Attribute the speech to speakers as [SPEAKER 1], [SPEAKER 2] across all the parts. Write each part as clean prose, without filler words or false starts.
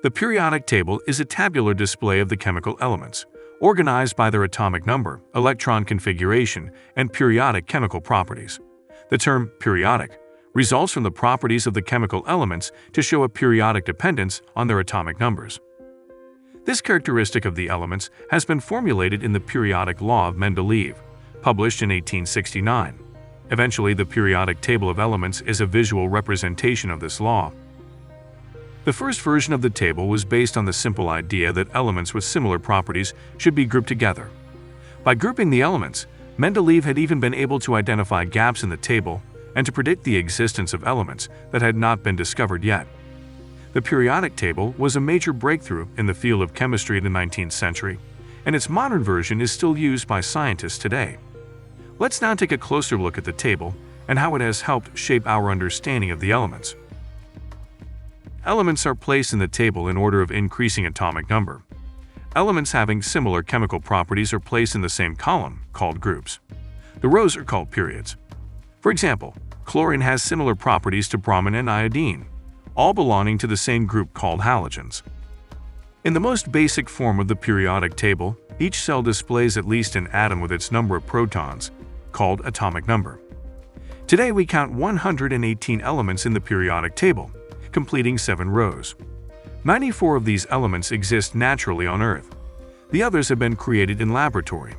[SPEAKER 1] The periodic table is a tabular display of the chemical elements, organized by their atomic number, electron configuration, and periodic chemical properties. The term periodic results from the properties of the chemical elements to show a periodic dependence on their atomic numbers. This characteristic of the elements has been formulated in the periodic law of Mendeleev, published in 1869. Eventually, the periodic table of elements is a visual representation of this law. The first version of the table was based on the simple idea that elements with similar properties should be grouped together. By grouping the elements, Mendeleev had even been able to identify gaps in the table and to predict the existence of elements that had not been discovered yet. The periodic table was a major breakthrough in the field of chemistry in the 19th century, and its modern version is still used by scientists today. Let's now take a closer look at the table and how it has helped shape our understanding of the elements. Elements are placed in the table in order of increasing atomic number. Elements having similar chemical properties are placed in the same column, called groups. The rows are called periods. For example, chlorine has similar properties to bromine and iodine, all belonging to the same group called halogens. In the most basic form of the periodic table, each cell displays at least an atom with its number of protons, called atomic number. Today we count 118 elements in the periodic table, completing 7 rows. 94 of these elements exist naturally on Earth. The others have been created in laboratory.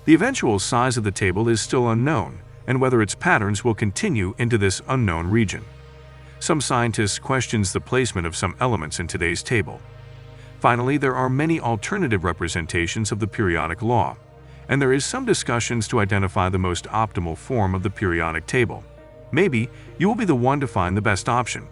[SPEAKER 1] The eventual size of the table is still unknown, and whether its patterns will continue into this unknown region. Some scientists question the placement of some elements in today's table. Finally, there are many alternative representations of the periodic law, and there is some discussions to identify the most optimal form of the periodic table. Maybe you will be the one to find the best option.